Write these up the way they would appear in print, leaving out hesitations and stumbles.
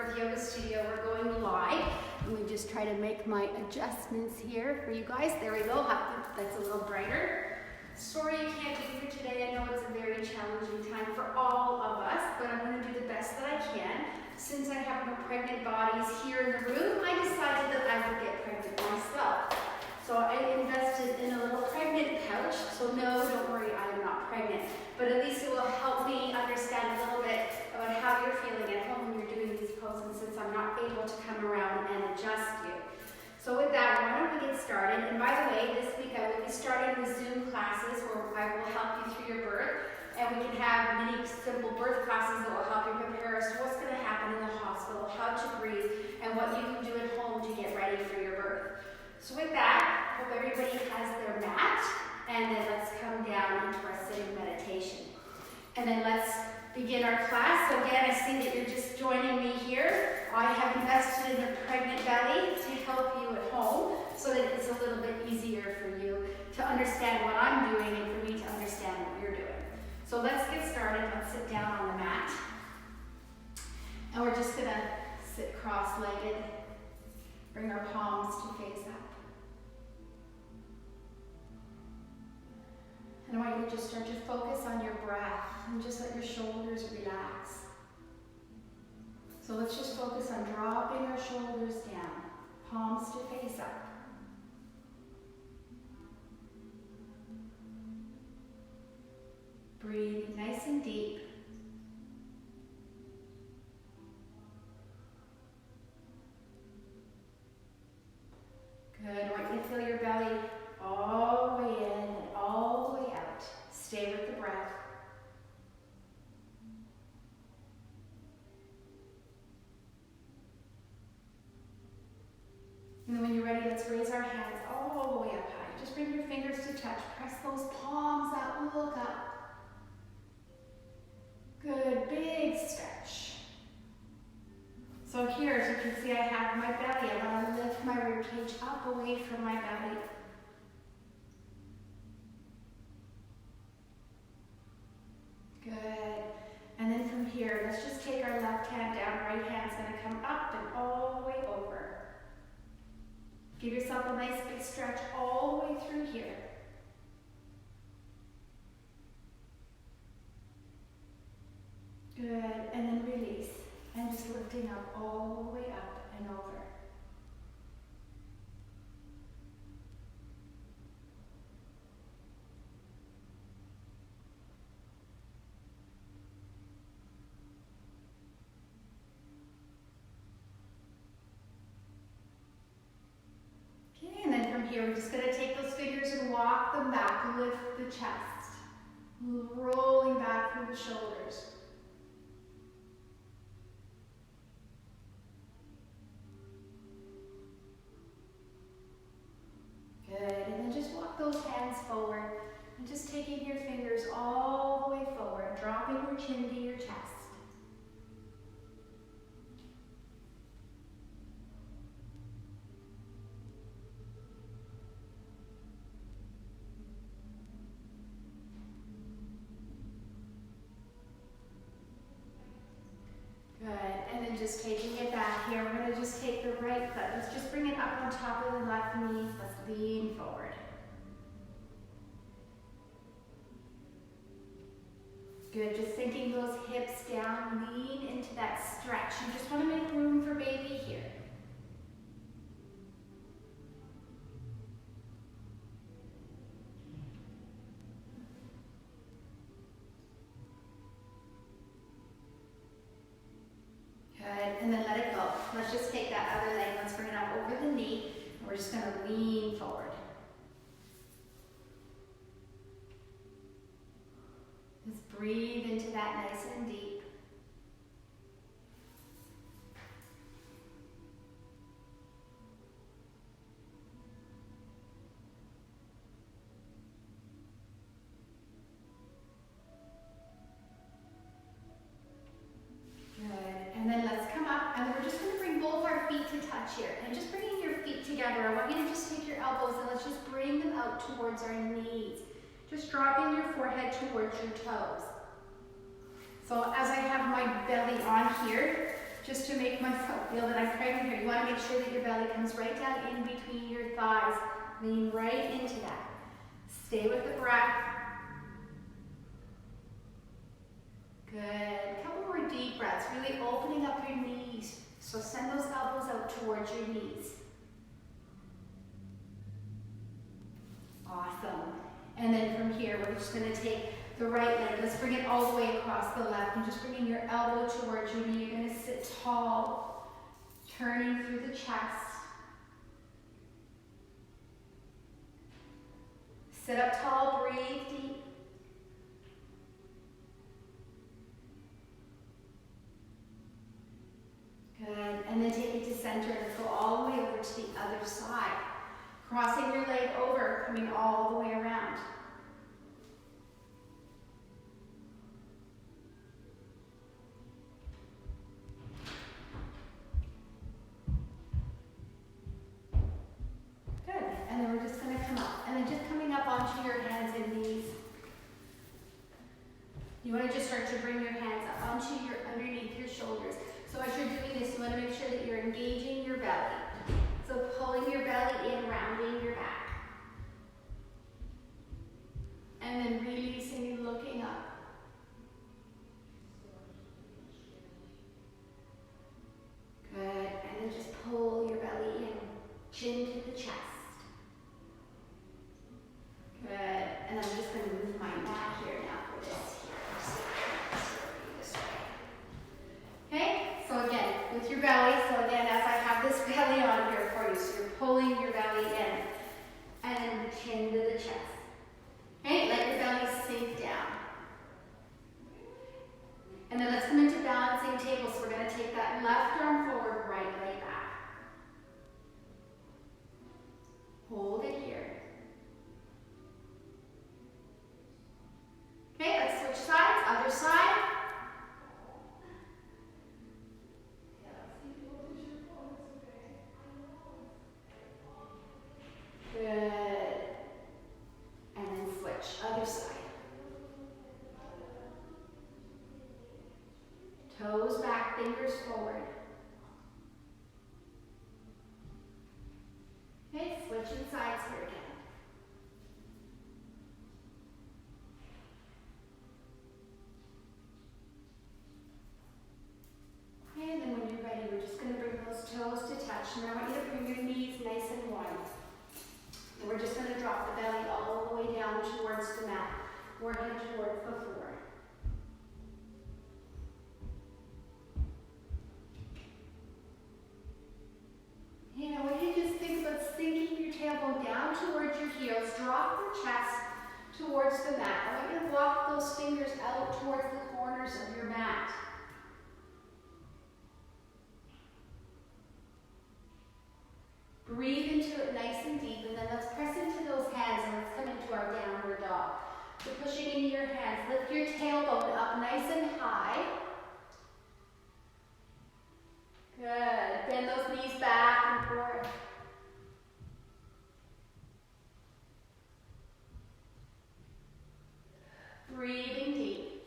Childbirth Yoga Studio. We're going live. Let me just try to make my adjustments here for you guys. There we go. That's a little brighter. Sorry you can't be here today. I know it's a very challenging time for all of us, but I'm going to do the best that I can. Since I have no pregnant bodies here in the room, I decided that I would get pregnant myself. So I invested in a little pregnant pouch. So no, don't worry, I am not pregnant. But at least it will help me understand a little bit about how you're feeling at home when you're doing these poses, since I'm not able to come around and adjust you. So with that, why don't we get started? And by the way, this week I will be starting with Zoom classes where I will help you through your birth. And we can have many simple birth classes that will help you prepare us to what's going to happen in the hospital, how to breathe, and what you can do at home to get ready for your birth. So with that, hope everybody has their mat, and then let's come down into our sitting meditation. And then let's begin our class. So again, I see that you're just joining me here. I have invested in a pregnant belly to help you at home so that it's a little bit easier for you to understand what I'm doing and for me to understand what you're doing. So let's get started. Let's sit down on the mat. And we're just gonna sit cross-legged, bring our palms to face up. And I want you to just start to focus on your breath and just let your shoulders relax. So let's just focus on dropping our shoulders down, palms to face up. Breathe nice and deep. Good. I want you to feel your belly all the way in and all the way out. Stay with the breath. And then when you're ready, let's raise our hands all the way up high. Just bring your fingers to touch. Press those palms out. Look up. Good. Big stretch. So here, as you can see, I have my belly. I want to lift my ribcage up away from my belly. Good. And then from here, let's just take our left hand down. Right hand's going to come up and all the way over. Give yourself a nice big stretch all the way through here. Good. And then release. And just lifting up all the way up and over. Here, we're just going to take those fingers and walk them back, lift the chest, rolling back through the shoulders. Good, and then just walk those hands forward, and just taking your fingers all the way forward, dropping your chin to your chest. Just taking it back here, we're going to just take the right foot. Let's just bring it up on top of the left knee. Let's lean forward. Good, just sinking those hips down, lean into that stretch. You just want to make room for baby here. And then let it go. Let's just take that other leg. Let's bring it up over the knee. And we're just going to lean forward. Just breathe into that nice and deep. Here, and just bringing your feet together. I want you to just take your elbows and let's just bring them out towards our knees. Just dropping your forehead towards your toes. So as I have my belly on here, just to make myself feel that I'm pregnant here. You want to make sure that your belly comes right down in between your thighs. Lean right into that. Stay with the breath. Good. A couple more deep breaths, really opening up your knees. So send those elbows out towards your knees. Awesome. And then from here, we're just going to take the right leg. Let's bring it all the way across the left. And just bringing your elbow towards your knee. You're going to sit tall, turning through the chest. Sit up tall, breathe deep. Good. And then take it to center. Let's go all the way over to the other side. Crossing your leg over, coming all the way around. Good. And then we're just going to come up. And then just coming up onto your hands and knees. You want to just start to bring your hands up onto underneath your shoulders. So as you're doing this, you want to make sure that you're engaging your belly. So pulling your belly in, rounding your back. And then releasing and looking up. Good. And then just pull your belly in, chin to the chest. Good. And I'm just going to move my mat here now for this here. Okay? So again, with your belly, so again, as I have this belly on here for you, so you're pulling your belly in and then chin to the chest. Okay? Let your belly sink down. And then let's come into balancing table. So we're going to take that left arm forward, right leg back. Hold it here. Okay, let's switch sides. Other side. Good. And then switch. Other side. Toes back, fingers forward. Okay, switching sides here again. Okay, and then when you're ready, we're just going to bring those toes to touch. And I want you to bring your knees nice and wide. And we're just going to drop the belly all the way down towards the mat, working towards the floor. And I want you to just think about sinking your tailbone down towards your heels. Drop your chest towards the mat. I want you to block those fingers out towards the corners of your mat. Breathe into it nice and deep, and then let's press into those hands and let's come into our downward dog. So pushing into your hands, lift your tailbone up nice and high. Good. Bend those knees back and forth. Breathing deep.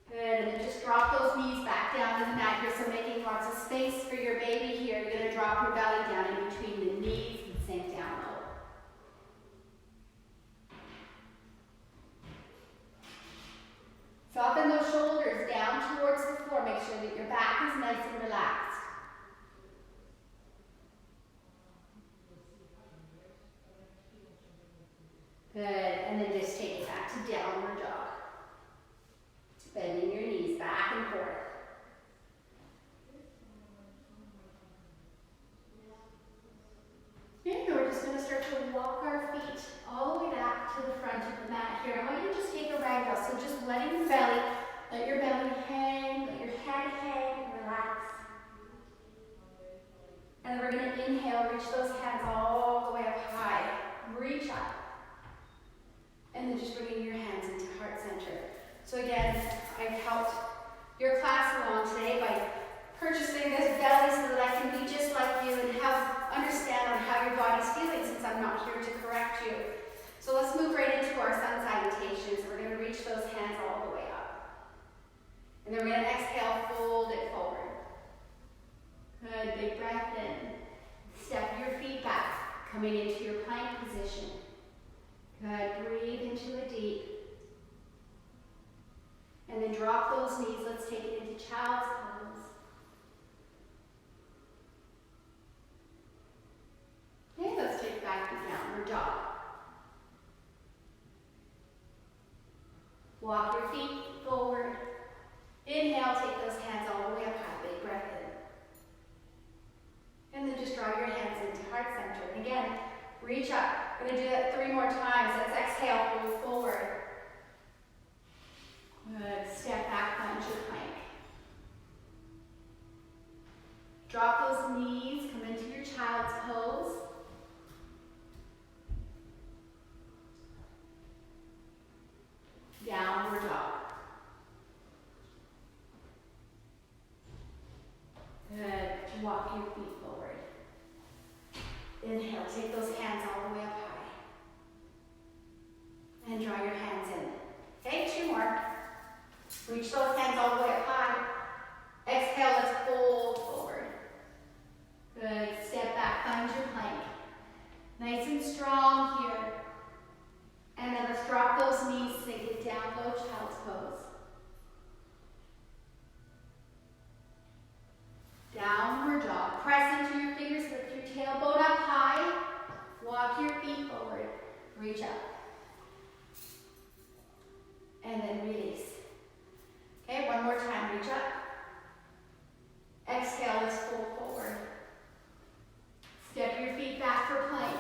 Good. And then just drop those knees back down to the mat here. So making lots of space for your baby here. You're going to drop your belly down in between the knees and sink down low. Soften those shoulders down towards the floor. Make sure that your back is nice and relaxed. Good. And then just take it back to downward dog. Bending your knees back and forth. Okay, we're just going to start to walk our feet all the way back to the front of the mat here. I want you to just take a ragdoll. So just letting your belly, let your belly hang, let your head hang, relax. And then we're going to inhale, reach those hands all the way up high. Reach up. And then just bringing your hands into heart center. So again, I've helped your class along today by purchasing this belly so that I can be just like you and understand on how your body's feeling since I'm not here to correct you. So let's move right into our sun salutation. So we're going to reach those hands all the way up. drop those knees. Let's take it into child's pose. Okay, let's take back to downward dog. Walk your feet forward. Inhale, take those hands all the way up high. Big breath in. And then just draw your hands into heart center. And again, reach up. We're going to do that 3 more times. Let's exhale, move forward. Good. Step back, lunge or plank. Drop those knees, come into your child's pose. Downward dog. Good. Walk your feet forward. Inhale, take those hands all the way up high. And draw your hands in. Okay, 2 more. Reach those hands all the way up high. Exhale, let's fold forward. Good. Step back, lunge or plank. Nice and strong here. And then let's drop those knees, sink it down, low child's pose. Downward dog. Press into your fingers, lift your tailbone up high. Walk your feet forward. Reach up. And then release. Okay, 1 more time. Reach up. Exhale, let's fold forward. Step your feet back for plank.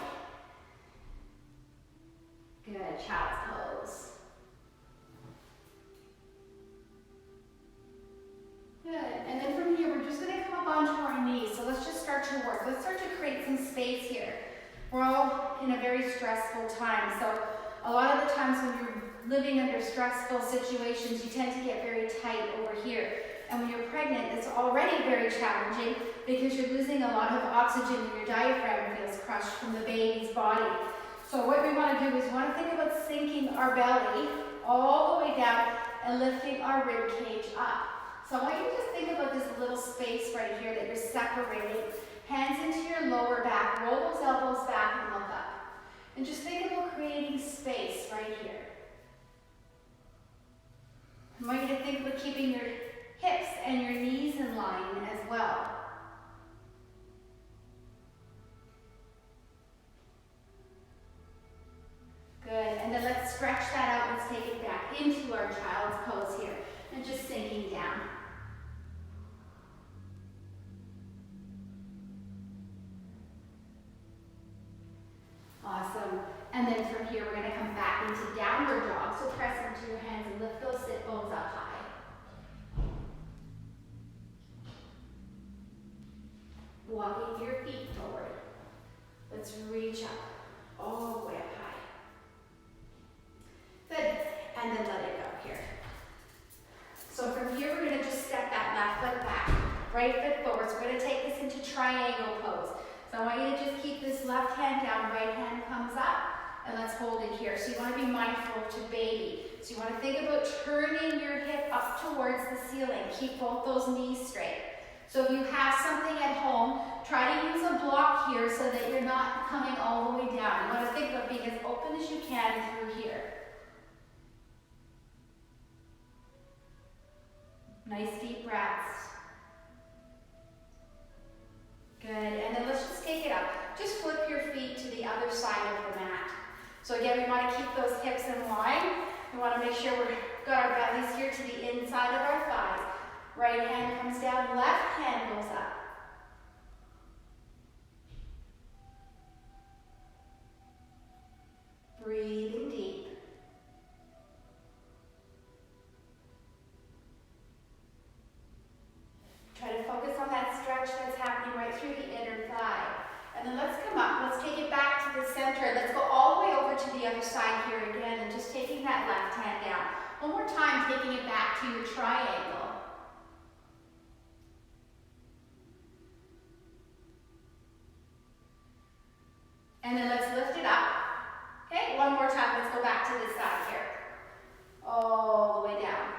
Good, child's pose. Good, and then from here, we're just gonna come up onto our knees. So let's just start to work. Let's start to create some space here. We're all in a very stressful time. So a lot of the times when you're living under stressful situations, you tend to get very tight over here. And when you're pregnant, it's already very challenging because you're losing a lot of oxygen and your diaphragm feels crushed from the baby's body. So what we want to do is we want to think about sinking our belly all the way down and lifting our rib cage up. So I want you to just think about this little space right here that you're separating. Hands into your lower back, roll those elbows back and look up. And just think about creating space right here. I want you to think about keeping your hips and your knees in line as well. Good, and then let's stretch that out. Let's take it back into our child's pose here and just sinking down. Awesome. And then from here, we're going to come back into downward dog. So press into your hands and lift those sit bones up high. Walking your feet forward. Let's reach up all the way up high. Good. And then let it go here. So from here, we're going to just step that left foot back, right foot forward. So we're going to take this into triangle pose. So I want you to just keep this left hand down, right hand comes up, and let's hold it here. So you want to be mindful to baby. So you want to think about turning your hip up towards the ceiling. Keep both those knees straight. So if you have something at home, try to use a block here so that you're not coming all the way down. You want to think about being as open as you can through here. Nice deep breaths. Good, and then let's just take it up. Just flip your feet to the other side of the mat. So again, we want to keep those hips in line. We want to make sure we've got our bellies here to the inside of our thighs. Right hand comes down, left hand goes up. Breathing deep. Try to focus on that stretch that's happening right through the inner thigh. And then let's come up. Let's take it back to the center. Let's go all the way over to the other side here again and just taking that left hand down. One more time, taking it back to your triangle. And then let's lift it up. Okay, one more time. Let's go back to this side here. All the way down.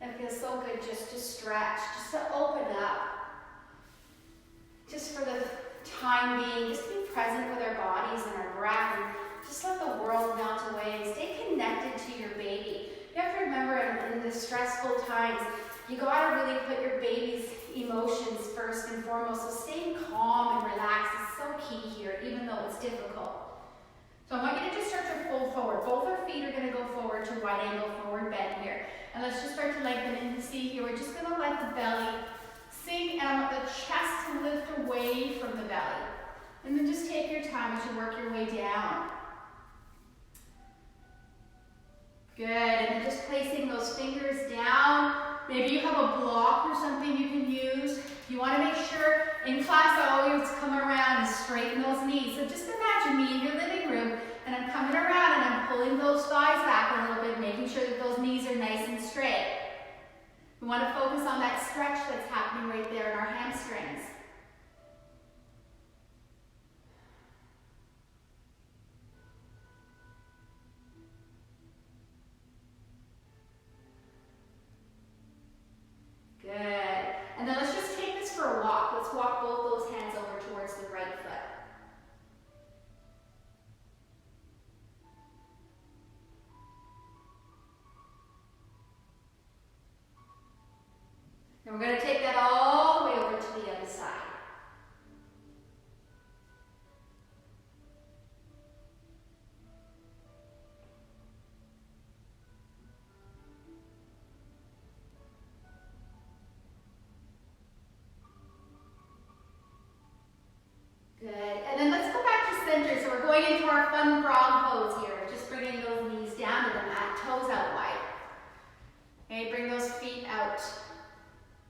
It feels so good just to stretch, just to open up. Just for the time being, just be present with our bodies and our breath and just let the world melt away and stay connected to your baby. You have to remember stressful times, you gotta really put your baby's emotions first and foremost. So staying calm and relaxed is so key here, even though it's difficult. So I want you to just start to fold forward. Both our feet are gonna go forward to wide angle forward bend here. And let's just start to lengthen. And you see here, we're just gonna let the belly sink, and I want the chest to lift away from the belly. And then just take your time as you work your way down. Good, and then just placing those fingers down. Maybe you have a block or something you can use. You want to make sure, in class I always come around and straighten those knees. So just imagine me in your living room, and I'm coming around and I'm pulling those thighs back a little bit, making sure that those knees are nice and straight. We want to focus on that stretch that's happening right there in our hamstrings. Good. And then let's just take this for a walk. Let's walk both those hands over towards the right foot. And we're going to take that all the way over to the other side. Good. And then let's go back to center. So we're going into our fun frog pose here. Just bringing those knees down to the mat, toes out wide. Okay, bring those feet out.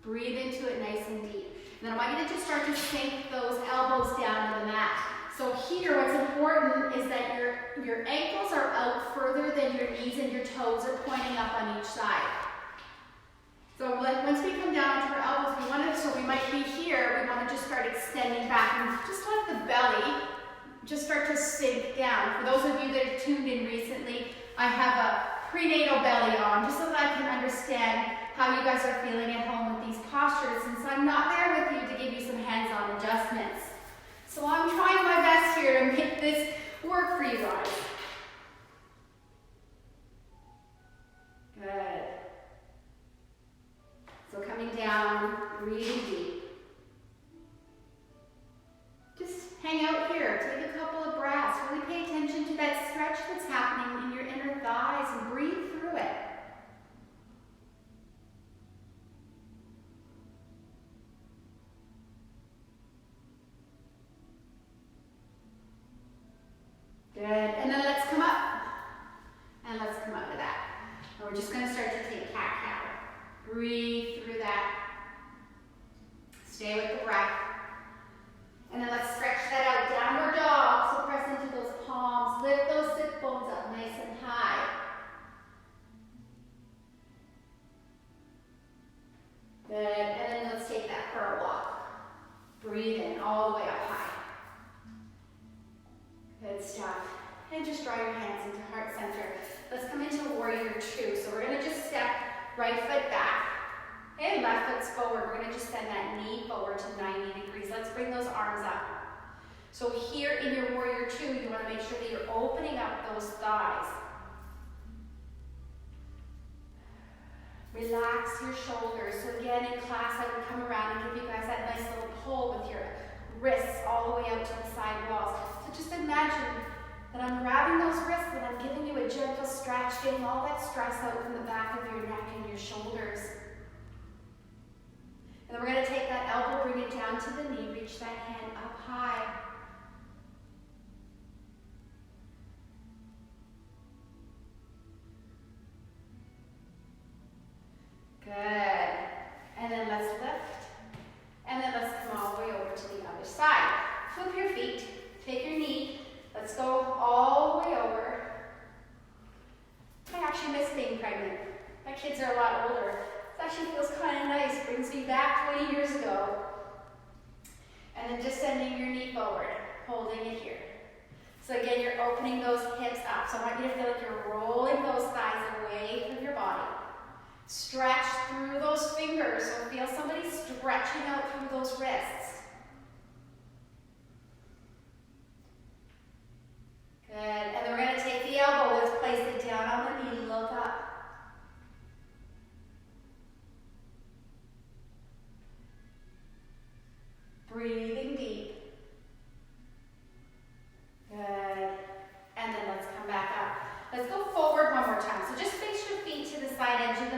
Breathe into it nice and deep. And then I want you to just start to sink those elbows down to the mat. So here, what's important is that your ankles are out further than your knees, and your toes are pointing up on each side. So once we come down to our elbows, so we might be here, we want to just start extending back and just let the belly just start to sink down. For those of you that have tuned in recently, I have a prenatal belly on, just so that I can understand how you guys are feeling at home with these postures, since I'm not there with you to give you some hands-on adjustments. So I'm trying my best here to make this work for you guys. Good. So coming down, breathing deep. Just hang out here, take a couple of breaths, really pay attention to that stretch that's happening in your inner thighs and breathe through it. Good, and then let's come up. And let's come up to that. And we're just gonna start to take cat-cow. Breathe through that. Stay with the breath. And then let's stretch that out, downward dog. So press into those palms, lift those sit bones up nice and high. Good, and then let's take that for a walk. Breathe in all the way up high. Good stuff. And just draw your hands into heart center. Let's come into warrior two. So we're gonna just step right foot back. Okay, left foot's forward. We're gonna just send that knee forward to 90 degrees. Let's bring those arms up. So here in your warrior two, you wanna make sure that you're opening up those thighs. Relax your shoulders. So again, in class, I would come around and give you guys that nice little pull with your wrists all the way out to the side walls. So just imagine that I'm grabbing those wrists and I'm giving you a gentle stretch, getting all that stress out from the back of your neck and your shoulders. And then we're going to take that elbow, bring it down to the knee, reach that hand up high. Good. And then let's lift. And then let's come all the way over to the other side. Flip your feet, take your knee. Let's go all the way over. I actually miss being pregnant. My kids are a lot older. It actually feels kind of nice. Brings me back 20 years ago. And then just sending your knee forward, holding it here. So again, you're opening those hips up. So I want you to feel like you're rolling those thighs away from your body. Stretch through those fingers. So feel somebody stretching out through those wrists. Good. And then we're going to take the elbow. Let's place it down on the knee. Look up.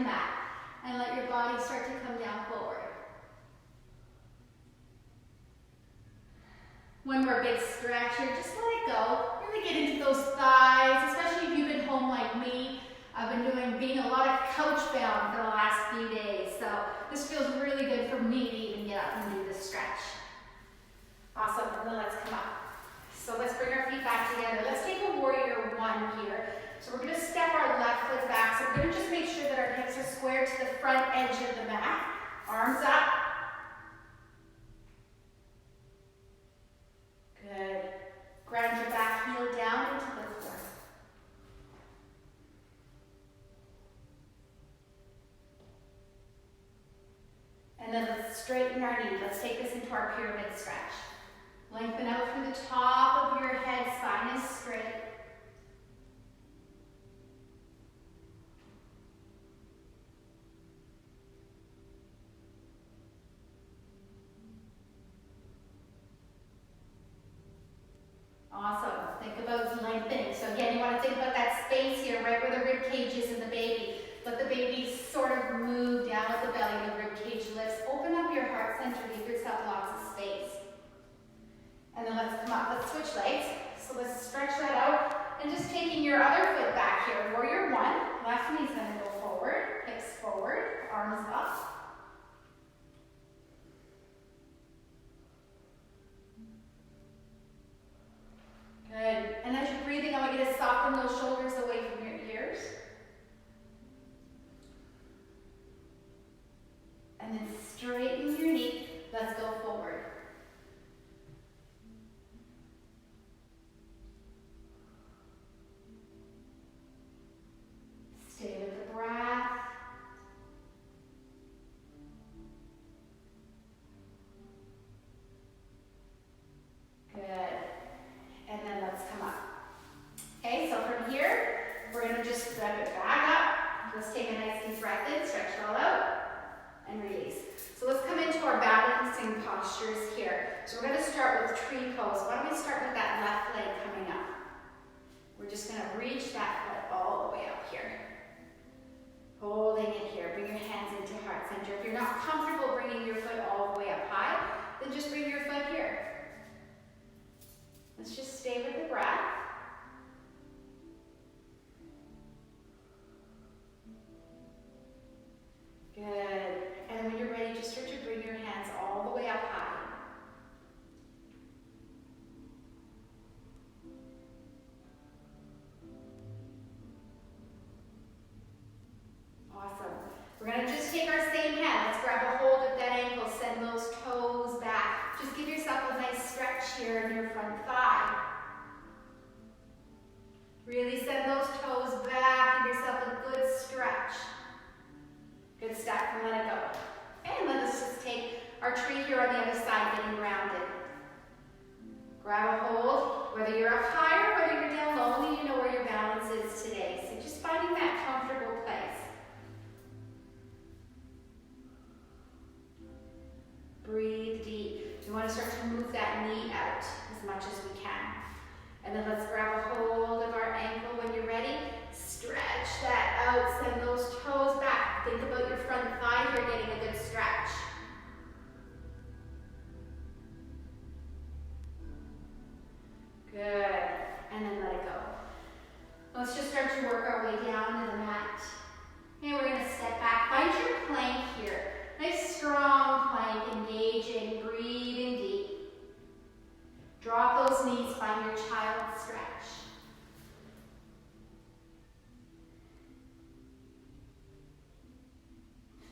the mat. And let your body start to come down forward. One more big stretch here, just let it go. Really get into those thighs, especially if you've been home like me. I've been being a lot of couch bound for the last few days, so this feels really good for me to even get up and do this stretch. Awesome, and then let's come up. So let's bring our feet back together. Let's take a warrior one here. So we're gonna step our left foot back. So we're gonna just make sure that our hips are square to the front edge of the mat. Arms up. Good. Ground your back heel down into the floor. And then let's straighten our knee. Let's take this into our pyramid stretch. Lengthen out through the top of your head, spine is straight. Awesome. Think about lengthening. So again, you want to think about that space here, right where the rib cage is in the baby. Let the baby sort of move down with the belly, the rib cage lifts. Open up your heart center, leave yourself lots of space. And then let's come up, let's switch legs. So let's stretch that out. And just taking your other foot back here, warrior one. Left knee's gonna go forward, hips forward, arms up. Good. And as you're breathing, I want you to soften those shoulders away from your ears. And then straighten your knee. Let's go forward. Stay with the breath. Good. And then let's come up. Okay, so from here, we're going to just step it back up. Let's take a nice deep breath in, stretch it all out, and release. So let's come into our balancing postures here. So we're going to start with tree pose. Why don't we start with that left leg coming up? We're just going to reach that foot all the way up here. Holding it here. Bring your hands into heart center. If you're not comfortable bringing your foot all the way up high, then just bring your foot here. Let's just stay with the breath. Good. And when you're ready, just start to bring your hands all the way up high. Awesome. We're going to just take our same hand. Let's grab a hold of that ankle. Send those toes back. Just give yourself a nice stretch here in your front thigh. Really send those toes back. Give yourself a good stretch. Good step, and let it go. Okay, and then let's just take our tree here on the other side, getting grounded. Grab a hold, whether you're up high or whether you're down low, only you know where your balance is today. So just finding that comfortable place. Breathe deep. We want to start to move that knee out as much as we can. And then let's grab a hold of our ankle when you're ready. Stretch that out, send those toes back. Think about your front thigh here getting a good stretch. Good. And then let it go. Let's just start to work our way down to the mat. And we're going to step back. Find your plank here. Nice strong plank, engaging, breathing deep. Drop those knees, find your child stretch.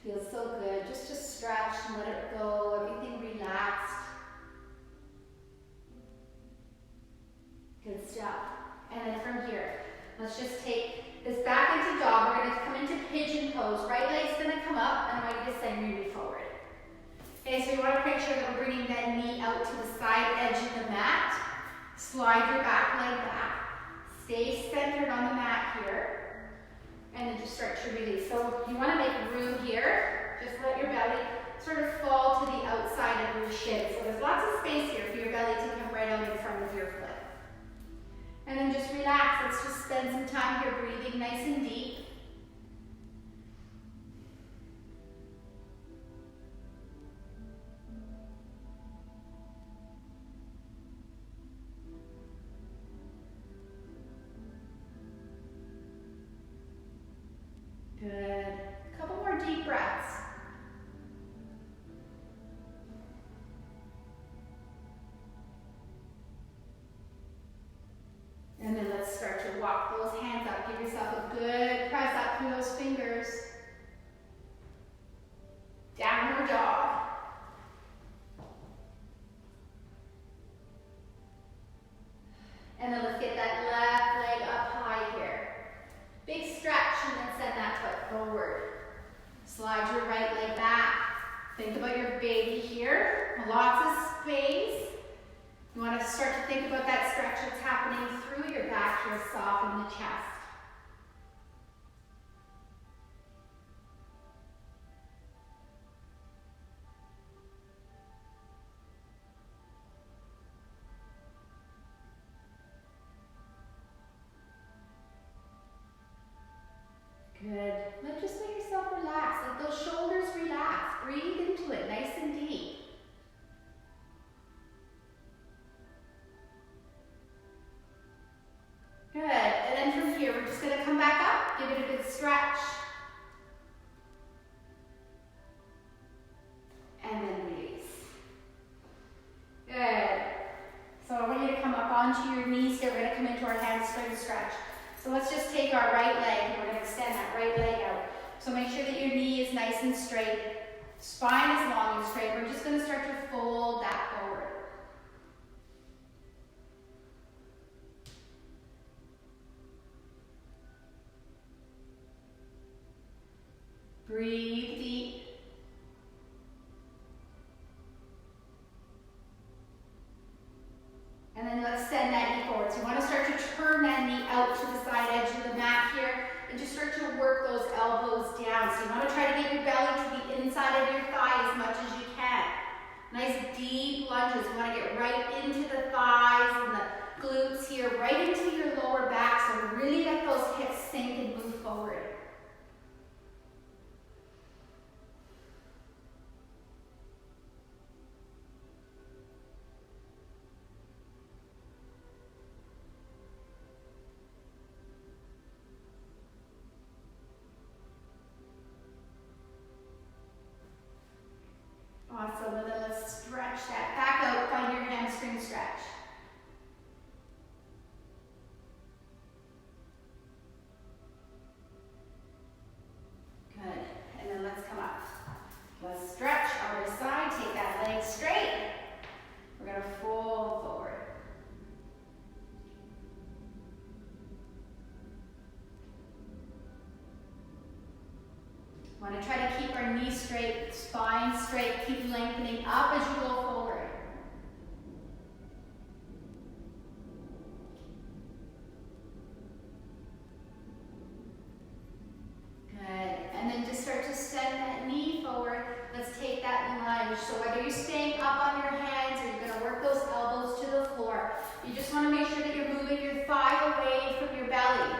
Feels so good. Just to stretch and let it go, everything relaxed. Good stuff. And then from here, let's just take this back into dog. We're going to come into pigeon pose. Right leg's going to come up, and I want you to send your knee forward. Okay, so you want to make sure that we're bringing that knee out to the side edge of the mat. Slide your back leg back. Stay centered on the mat here. And then just start to release. So you want to make room here. Just let your belly sort of fall to the outside of your shins. So there's lots of space here for your belly to come right out in front of your foot. And then just relax. Let's just spend some time here breathing nice and deep. forward. Slide your right leg back. Think about your baby here. Lots of space. You want to start to think about that stretch that's happening through your back here. Soften the chest. Good. Now just let yourself relax. Let those shoulders relax. Breathe into it, nice and deep. Good. And then from here, we're just going to come back up. Give it a good stretch. And then release. Good. So I want you to come up onto your knees here. We're going to come into our hamstring stretch. So let's just take our right leg and we're going to extend that right leg out. So make sure that your knee is nice and straight. Spine is long and straight. We're just going to start to fold that forward. Breathe deep. And then let's send that knee forward. So you want to start to turn that knee out to the side edge of the mat here and just start to work those elbows down. So you want to try to get your belly to the inside of your thigh as much as you can. Nice deep lunges. You want to get right into the thighs and the glutes here, right into your lower back. So really let those hips sink and move forward. Awesome, and then let's stretch that back out, find your hamstring stretch. Good, and then let's come up. Let's stretch other side, take that leg straight. We're gonna fold forward. Want to try to keep our knees straight, spine straight, keep lengthening up as you go forward. Good. And then just start to send that knee forward. Let's take that lunge. So whether you're staying up on your hands or you're going to work those elbows to the floor, you just want to make sure that you're moving your thigh away from your belly.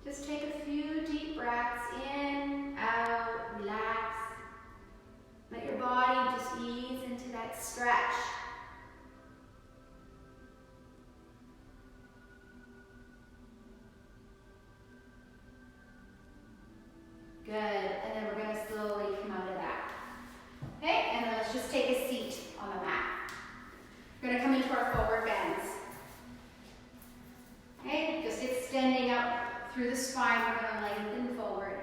Just take a few deep breaths in, out, relax. Let your body just ease into that stretch. Good, and then we're going to slowly come out of that. Okay, and then let's just take a seat on the mat. We're going to come into our forward bends. Okay, just extending up through the spine, we're going to lengthen forward.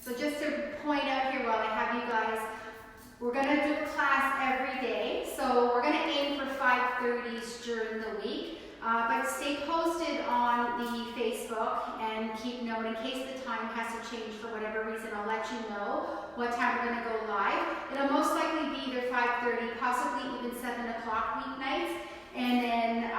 So just to point out here while I have you guys, we're going to do a class every day. So we're going to aim for 5:30s during the week. But stay posted on the Facebook and keep note in case the time has to change for whatever reason. I'll let you know what time we're going to go live. It'll most likely be either 5:30, possibly even 7 o'clock weeknights. And then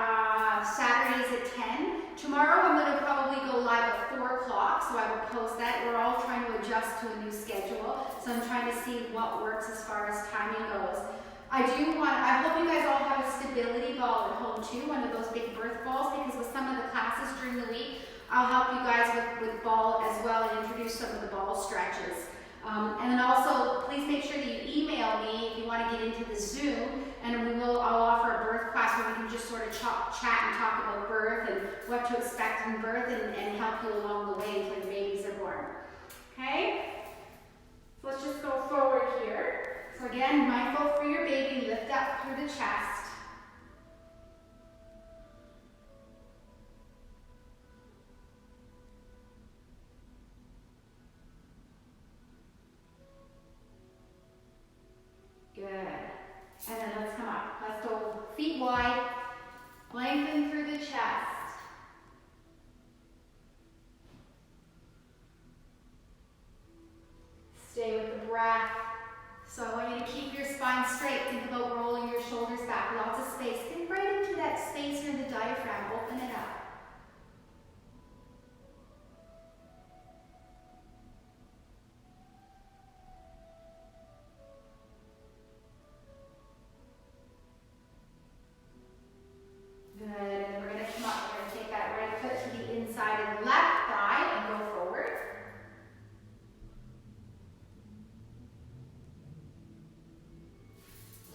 Saturdays at 10. Tomorrow I'm going to probably go live at 4 o'clock, so I will post that. We're all trying to adjust to a new schedule, so I'm trying to see what works as far as timing goes. I hope you guys all have a stability ball at home too, one of those big birth balls, because with some of the classes during the week, I'll help you guys with ball as well and introduce some of the ball stretches. And then also, please make sure that you email me if you want to get into the Zoom, and I'll offer a birth class where we can just sort of chat and talk about birth and what to expect in birth and help you along the way until your babies are born. Okay? So let's just go forward here. So again, mindful for your baby, lift up through the chest. Good. And then let's come up. Let's go feet wide. Lengthen through the chest. Stay with the breath. So I want you to keep your spine straight. Think about rolling your shoulders back. Lots of space. Think right into that space near the diaphragm. Open it up. Good. And then we're going to come up. We're going to take that right foot to the inside of the left thigh and go forward.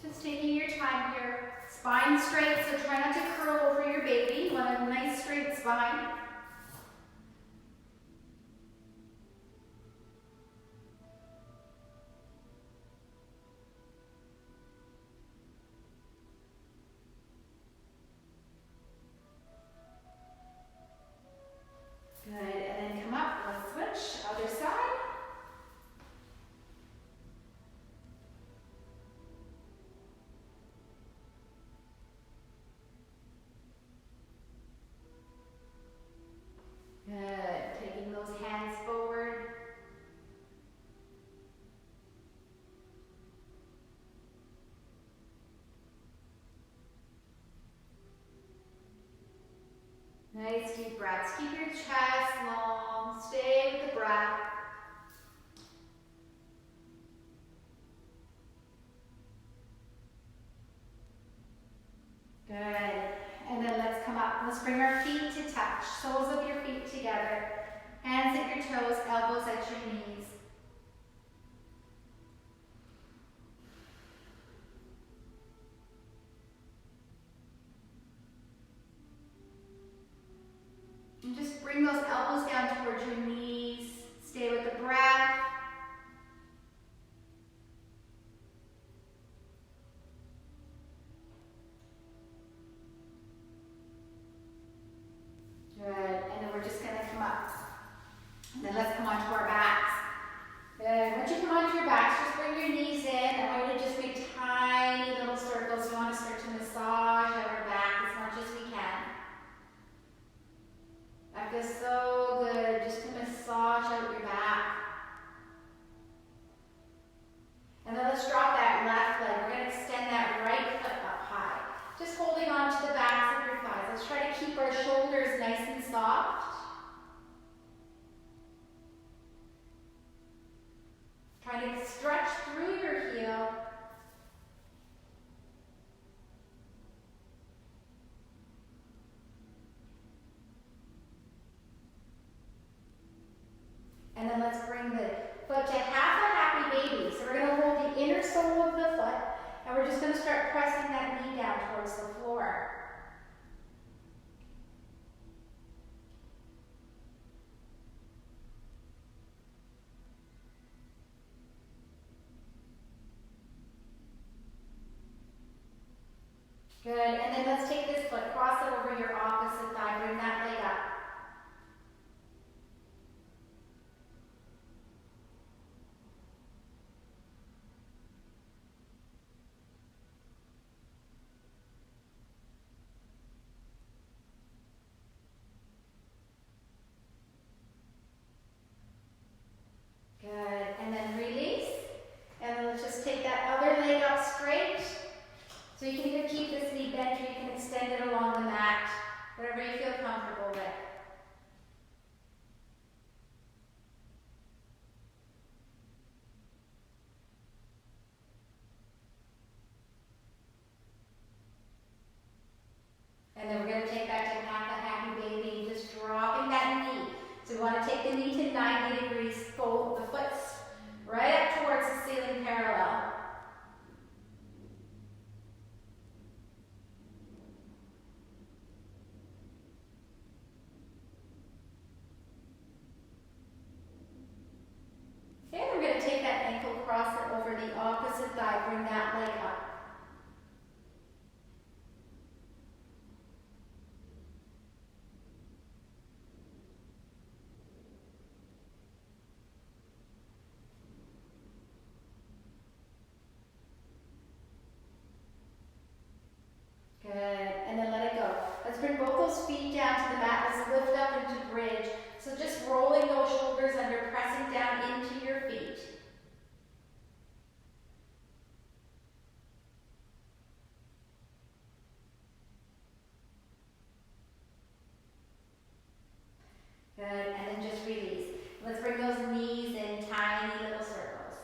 Just taking your time here. Spine straight, so try not to curl over your baby. You want a nice straight spine. Good, and then come up, let's switch, other side. Good, taking those hands forward. Nice deep breaths. Keep your chest long. Stay with the breath. Good. And then let's come up. Let's bring our feet to touch. Soles of your feet together. Hands at your toes, elbows at your knees. And just bring those elbows down towards your knees. Stay with the breath. Good. And then we're just going to come up. And then let's come onto our backs. Good. Once you come onto your backs, just bring your knees in. I want you to just make tiny little circles. We want to start to massage our back as much as we can. That feels so good, just to massage out your back. And then let's drop that left leg. We're going to extend that right foot up high. Just holding on to the backs of your thighs. Let's try to keep our shoulders nice and soft. Try to stretch through your heel. And then let's bring the foot to half a happy baby. So we're going to hold the inner sole of the foot, and we're just going to start pressing that knee down towards the floor. Good, and then let's take this foot, cross it over your opposite thigh, bring that leg up. Good, and then release. And then let's just take that other leg up straight. So you can either keep this knee bent or you can extend it along the mat, whatever you feel comfortable with. And then we're going to take that to half a happy baby, just dropping that knee. So we want to take the knee to 90 degrees, fold the foot right up towards the ceiling parallel. Let's bring both those feet down to the mat. Let's lift up into bridge. So just rolling those shoulders under, pressing down into your feet. Good, and then just release. Let's bring those knees in tiny little circles.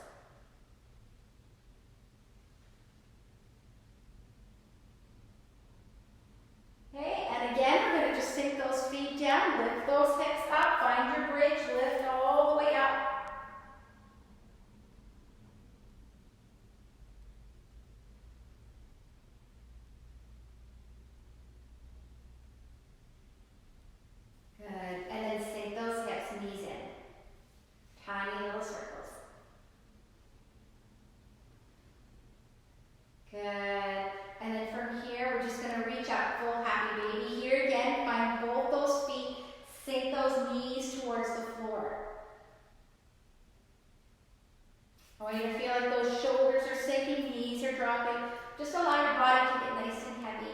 Okay, and again, we're going to just sink those feet down, lift those hips up, find your bridge, lift all the way up. Good, and then sink those hips, knees in. Tiny little circles. Good. And then from here, we're just going to reach up, full happy baby. Here again, find both those feet, sink those knees towards the floor. I want you to feel like those shoulders are sinking, knees are dropping. Just allow your body to get nice and heavy.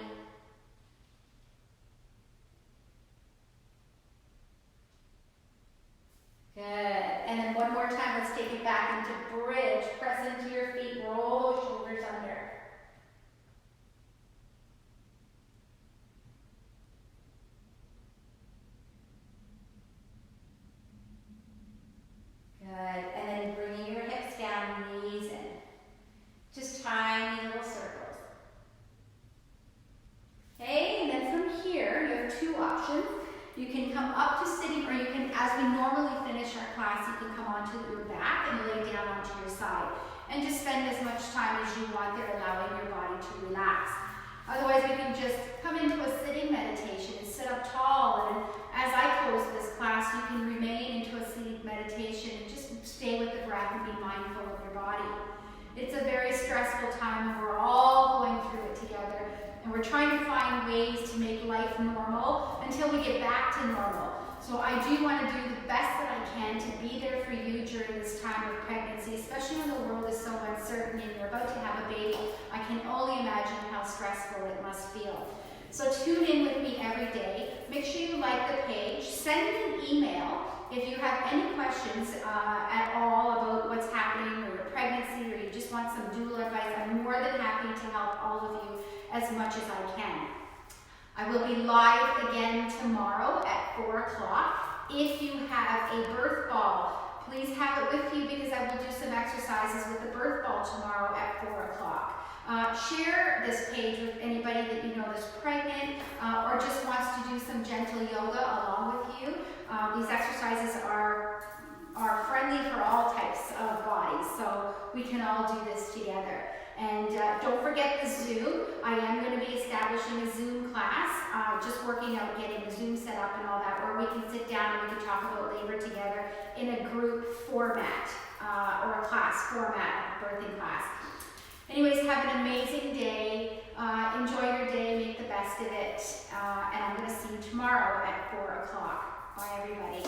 Good. And then one more time, let's take it back into bridge. Press into your feet, roll those shoulders under. Good. And then bringing your hips down, knees in. Just tiny little circles. Okay, and then from here, you have two options. You can come up to sitting, or you can, as we normally finish our class, you can come onto your back and lay down onto your side. And just spend as much time as you want there, allowing your body to relax. Otherwise, we can just come into a sitting meditation and sit up tall. And as I close this class, you can remain into a sitting meditation and just stay with the breath and be mindful of your body. It's a very stressful time, and we're all going through it together. And we're trying to find ways to make life normal until we get back to normal. So I do want to do the best that I can to be there for you during this time of pregnancy, especially when the world is so uncertain and you're about to have a baby. I can only imagine how stressful it must feel. So tune in with me every day. Make sure you like the page. Send me an email if you have any questions at all about what's happening or your pregnancy, or you just want some doula advice. I'm more than happy to help all of you as much as I can. I will be live again tomorrow at 4 o'clock. If you have a birth ball, please have it with you, because I will do some exercises with the birth ball tomorrow at 4 o'clock. Share this page with anybody that you know that's pregnant or just wants to do some gentle yoga along with you. These exercises are friendly for all types of bodies, so we can all do this together. And don't forget the Zoom. I am going to be establishing a Zoom class, just working out getting the Zoom set up and all that, where we can sit down and we can talk about labor together in a group format or a class format, a birthing class. Anyways, have an amazing day. Enjoy your day, make the best of it. And I'm going to see you tomorrow at 4 o'clock. Bye, everybody.